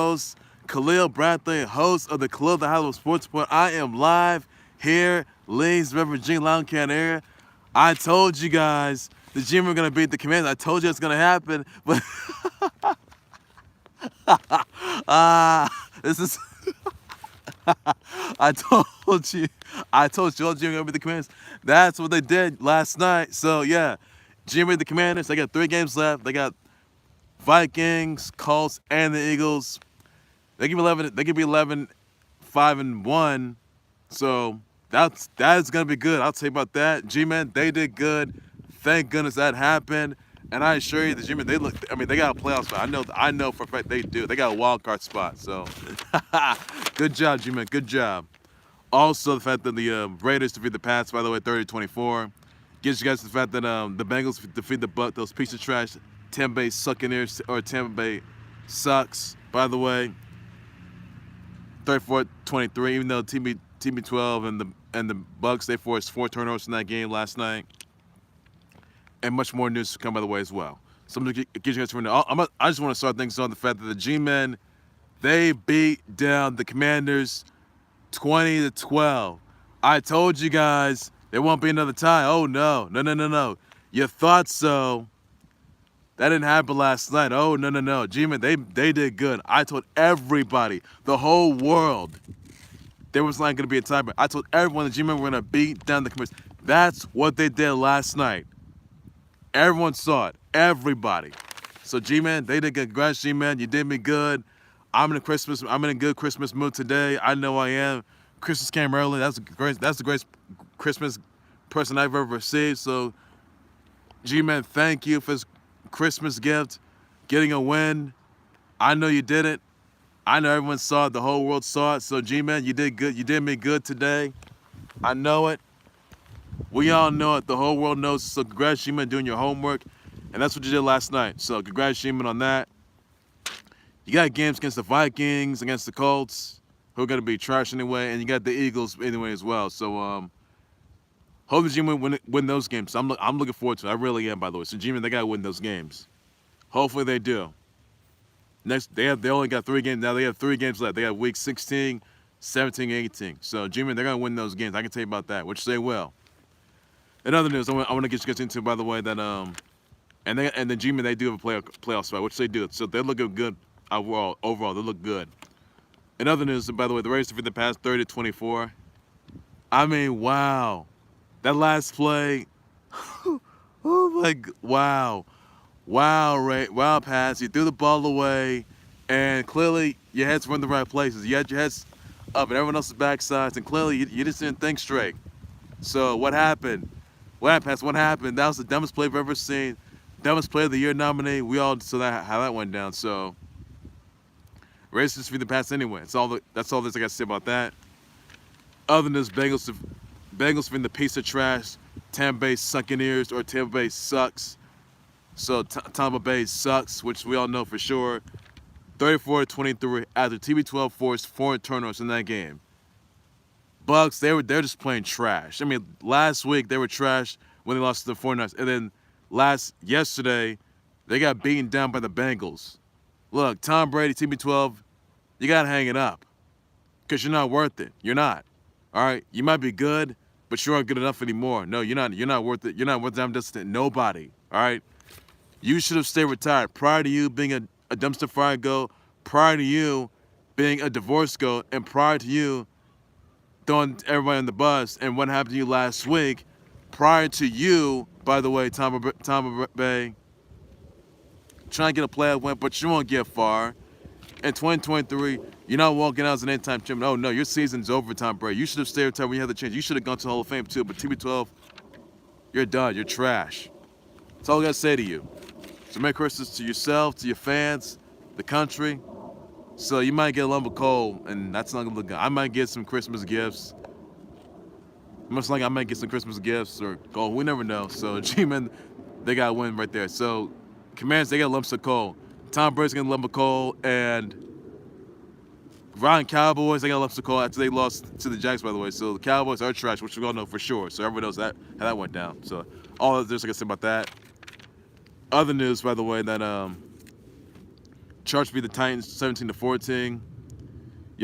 host, Khalil Bradley, host of the Khalil the Hollywood Sports Report. I am live here, Lee's Virginia Lounge Can area. I told you guys the G-Men were going to beat the Commanders. I told you it's going to happen, but this is I told you all G-Men were going to beat the Commanders. That's what they did last night. So yeah, G-Men beat the Commanders. They got 3 games left. They got Vikings, Colts, and the Eagles. They could be 11. They could be 11, 5-1. So that's gonna be good. I'll tell you about that. G-Men, they did good. Thank goodness that happened. And I assure you, the G-Men, they look. I mean, they got a playoff spot. I know for a fact they do. They got a wild card spot. So good job, G-Men. Good job. Also, the fact that the Raiders defeat the Pats, by the way, 30-24. Gives you guys the fact that the Bengals defeat the Bucs, those pieces of trash. Tampa Bay Succaneers, or Tampa Bay sucks, by the way. 34-23, even though TB12 and the Bucs, they forced 4 turnovers in that game last night. And much more news to come, by the way, as well. So I'm going to get you guys from there. I just want to start things on the fact that the G-Men, they beat down the Commanders 20-12. I told you guys there won't be another tie. Oh, no. You thought so. That didn't happen last night. Oh, no. G-Men, they did good. I told everybody, the whole world, there was not going to be a tie. I told everyone the G-Men were going to beat down the Commanders. That's what they did last night. Everyone saw it. Everybody. So G-Men, they did good. Congrats, G-Men. You did me good. I'm in a good Christmas mood today. I know I am. Christmas came early. That's the greatest Christmas present I've ever received. So G-Men, thank you for this Christmas gift, getting a win. I know you did it. I know everyone saw it. The whole world saw it. So G-Man, you did good. You did me good today. I know it. We all know it. The whole world knows. So congrats, G-Man, doing your homework. And that's what you did last night. So congrats, G-Man, on that. You got games against the Vikings, against the Colts, who are going to be trash anyway, and you got the Eagles anyway as well. So hope the G-Men win those games. I'm looking forward to it. I really am, by the way. So G-Men, they got to win those games. Hopefully they do. Next, they only got 3 games. Now they have 3 games left. They have week 16, 17, 18. So G-Men, they're going to win those games. I can tell you about that, which they will. In other news, I want to get you guys into, by the way, that and the G-Men, they do have a playoff spot, which they do. So they're looking good overall. They look good. In other news, by the way, the Raiders defeated the Pats 30-24. I mean, wow. That last play, oh my God, wow. Wow, Pats. You threw the ball away, and clearly your heads were in the right places. You had your heads up and everyone else's backsides, and clearly you just didn't think straight. So what happened? Pats? What happened? That was the dumbest play I've ever seen. Dumbest Player of the Year nominee. We all saw how that went down. So Raiders just defeated the Pats anyway. That's all there's I got to say about that. Other than this, Bengals from the piece of trash. Tampa Bay Succaneers, or Tampa Bay sucks. So Tampa Bay sucks, which we all know for sure. 34-23 after TB12 forced 4 turnovers in that game. Bucs, they're just playing trash. I mean, last week they were trash when they lost to the Hornets, and then yesterday they got beaten down by the Bengals. Look, Tom Brady, TB12, you gotta hang it up, because you're not worth it. You're not. All right, you might be good, but you aren't good enough anymore. No, you're not. You're not worth it. You're not worth damn distance. Nobody. All right. You should have stayed retired prior to you being a dumpster fire goat, prior to you being a divorce goat, and prior to you throwing everybody on the bus. And what happened to you last week, prior to you, by the way, Tampa Bay, trying to get a playoff win, but you won't get far. In 2023, you're not walking out as an anytime champion. Oh, no, your season's over, Tom Brady. You should have stayed retired when you had the chance. You should have gone to the Hall of Fame, too. But TB12, you're done. You're trash. That's all I got to say to you. So Merry Christmas to yourself, to your fans, the country. So you might get a lump of coal, and that's not going to look good. I might get some Christmas gifts. Most likely I might get some Christmas gifts or gold. We never know. So G-Men, they got a win right there. So Commanders, they got lumps of coal. Tom Brady's getting a lump of coal, and Ryan Cowboys, they got lumps of coal after they lost to the Jags, by the way. So the Cowboys are trash, which we all know for sure. So everyone knows how that went down. So all there's I can say about that. Other news, by the way, that Chargers beat the Titans 17-14.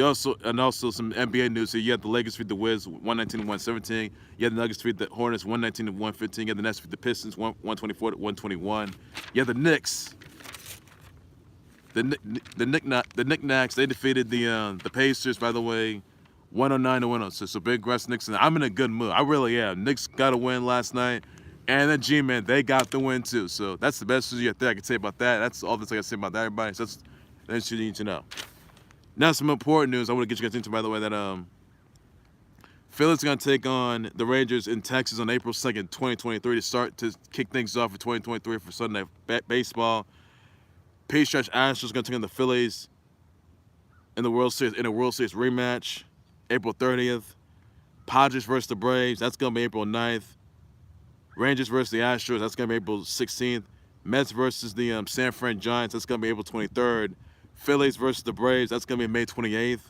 Also some NBA news here. You had the Lakers beat the Wiz 119-117. You had the Nuggets beat the Hornets 119-115. You had the Nets beat the Pistons 124-121. You had the Knicks. The Knickknacks, they defeated the Pacers, by the way, 109-106. So big congrats, Knicks. And I'm in a good mood. I really am. Knicks got a win last night. And the G-Man, they got the win too. So that's the best news I can say about that. That's all that's I can say about that, everybody. So that's what you need to know. Now some important news I want to get you guys into, by the way, that Phillies are going to take on the Rangers in Texas on April 2nd, 2023 to start to kick things off for 2023 for Sunday baseball. Stretch Astros going to take on the Phillies in a World Series rematch, April 30th. Padres versus the Braves, that's going to be April 9th. Rangers versus the Astros, that's going to be April 16th. Mets versus the San Fran Giants, that's going to be April 23rd. Phillies versus the Braves, that's going to be May 28th.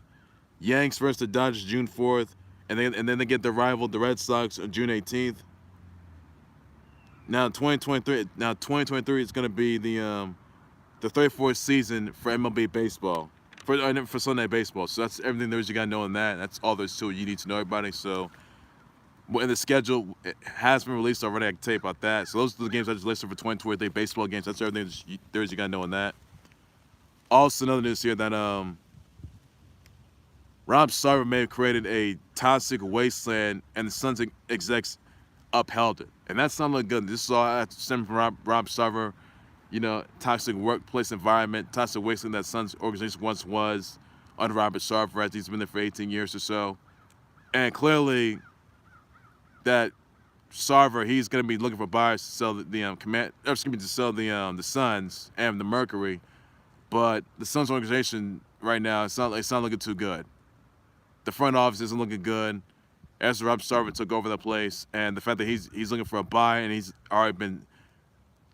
Yanks versus the Dodgers, June 4th. And then they get their rival, the Red Sox, on June 18th. Now 2023 is going to be the 34th season for MLB baseball, for Sunday baseball. So that's everything there is you got to know on that. That's all there's to it. You need to know, everybody. So, and the schedule has been released already. I can tell you about that. So those are the games I just listed for 2023 baseball games. That's everything there is you got to know on that. Also, another news here that Rob Sarver may have created a toxic wasteland, and the Suns execs upheld it. And that's not looking good. This is all stemming from Rob Sarver. You know, toxic workplace environment, toxic wasteland that Suns organization once was under Robert Sarver, as he's been there for 18 years or so. And clearly, that Sarver, he's going to be looking for buyers to sell the Suns and the Mercury. But the Suns organization right now, it's not looking too good. The front office isn't looking good. As Rob Sarver took over the place, and the fact that he's looking for a buy, and he's already been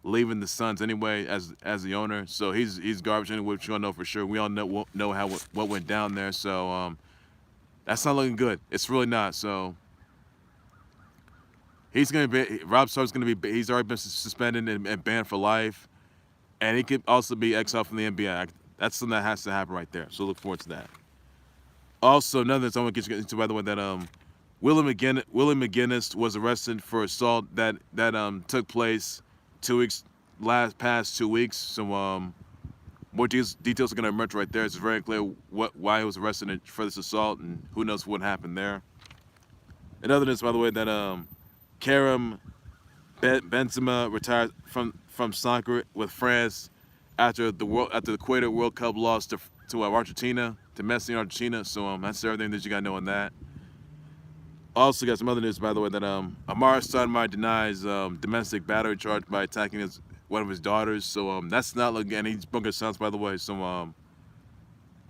leaving the Suns anyway as the owner, so he's garbage anyway, which you all know for sure. We all know what went down there, so that's not looking good. It's really not. So Rob Sarver's gonna be. He's already been suspended and banned for life, and he could also be exiled from the NBA. That's something that has to happen right there. So look forward to that. Also, another thing I want to get you into, by the way, that Willie McGinnest was arrested for assault that took place past 2 weeks. So more details are going to emerge right there. It's very clear why he was arrested for this assault, and who knows what happened there. Another news, by the way, that Karim Benzema retired from soccer with France after the Querrey World Cup loss to Argentina, to Messi in Argentina. So that's everything that you got to know on that. Also got some other news, by the way, that Amar'e Stoudemire denies domestic battery charge by attacking one of his daughters. So that's not looking, and he's broken his sons, by the way. So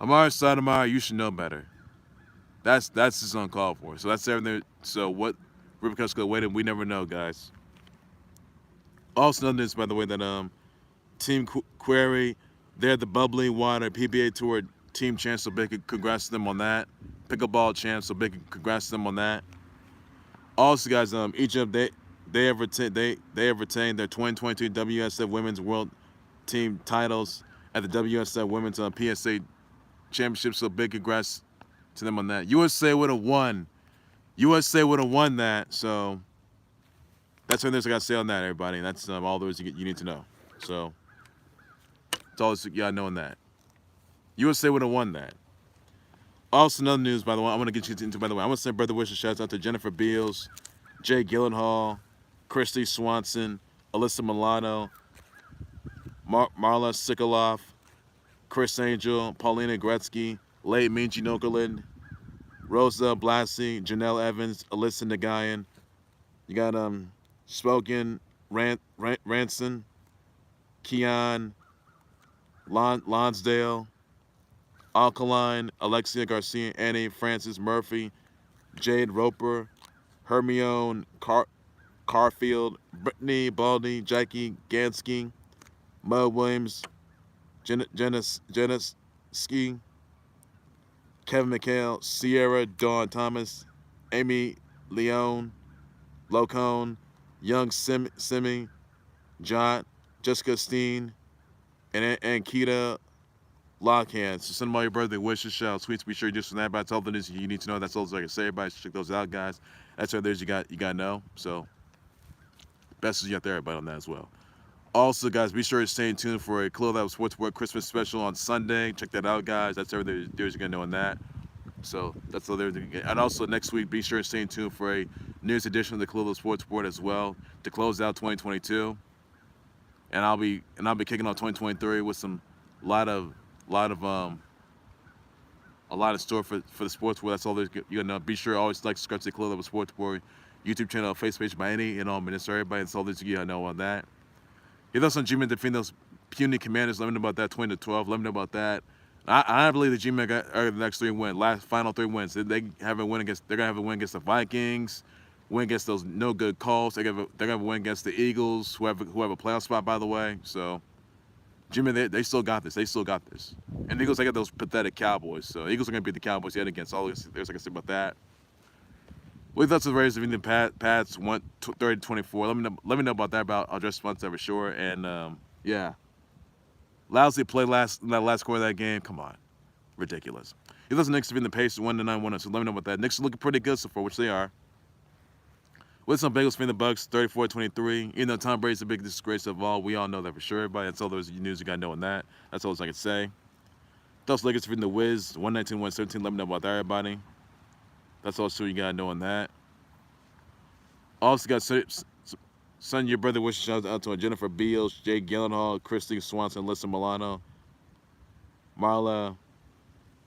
Amar'e Stoudemire, you should know better. That's just uncalled for. So that's everything. So what repercussions could wait, we never know, guys. Also another news, by the way, that Team Querrey, they're the Bubly Water PBA Tour team champs, so big congrats to them on that. Pickleball champs, so big congrats to them on that. Also, guys, Egypt, they have retained their 2022 WSF Women's World Team titles at the WSF Women's PSA Championship, so big congrats to them on that. USA would have won. USA would have won that, so that's everything I got to say on that, everybody. That's all those you need to know. So that's all you got to know on that. USA would have won that. Also, another news, by the way, I want to get you into, by the way, I want to send brother wishes, shouts out to Jennifer Beals, Jay Gyllenhaal, Christy Swanson, Alyssa Milano, Marla Sikoloff, Chris Angel, Paulina Gretzky, Leigh Minji Nokerlin, Rosa Blassie, Janelle Evans, Alyssa Nagayan. You got Spoken, Ranson, Keon, Lonsdale, Alkaline, Alexia Garcia, Annie Francis Murphy, Jade Roper, Hermione Carfield, Brittany Baldy, Jackie Gansky, Mo Williams, Ski, Kevin McHale, Sierra Dawn Thomas, Amy Leone, Locone, Young Simi, Jot, Jessica Steen, and Kita lock hands. So send them all your birthday wishes, shout tweets. Be sure you do some that about all the news you need to know. That's all I can say. Everybody, check those out, guys. That's all there's you got to know. So best of you out there, everybody, on that as well. Also, guys, be sure to stay tuned for a Khalil That Was Sports World Christmas special on Sunday. Check that out, guys. That's everything there's going to know on that. So that's all there's. And also next week, be sure to stay tuned for a news edition of the Khalil Sports Board as well to close out 2022. And I'll be kicking off 2023 with a lot of store for the sports world. That's all there's. You know, be sure to always like subscribe to the Khalil Sports Board YouTube channel, Facebook page by any and all minister. Everybody, that's all there's you gotta know on that. Hit us on G-Men defeating those puny Commanders. Let me know about that 20-12. Let me know about that. I believe the G-Men got the next 3 wins, final 3 wins. They have a win against. They're gonna have a win against the Vikings, win against those no good calls. They're gonna have a win against the Eagles, who have a playoff spot, by the way. So, G-Men, they still got this. They still got this. And the Eagles, they got those pathetic Cowboys. So Eagles are gonna beat the Cowboys yet again. So all there's I can say about that. With us, the Raiders defeating the Pats 30-24. Let me know about that. About I'll address once ever sure. And yeah, lousy play in that last quarter of that game. Come on, ridiculous. He does the Knicks defeating the Pacers 1-9. So let me know about that. Knicks are looking pretty good so far, which they are. With some Bengals defeating the Bucs 34-23. You know Tom Brady's the biggest disgrace of all. We all know that for sure. Everybody, that's all there's news you got to know on that. That's all I can say. Those Lakers defeating the Wiz 119-117. Let me know about that, everybody. That's all you got to know on that. Also got send your brother wishes shout out to Jennifer Beals, Jay Gyllenhaal, Christy Swanson, Alyssa Milano, Marla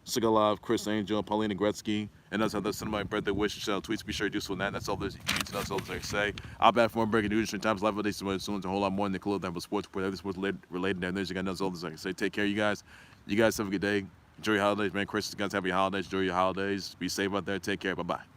Sigalov, Chris Angel, Paulina Gretzky, and that's how they send my birthday wishes shout out tweets. Be sure to do so on that. That's all there's you need to know. That's all I can say. I'll be back for more breaking news and times live updates soon. A whole lot more than the Khalil That Was Sports Report. Everything sports related down there. You got to know. That's all I can say. Take care, you guys. You guys have a good day. Enjoy your holidays, man. Christmas, guys, have your holidays. Enjoy your holidays. Be safe out there. Take care. Bye-bye.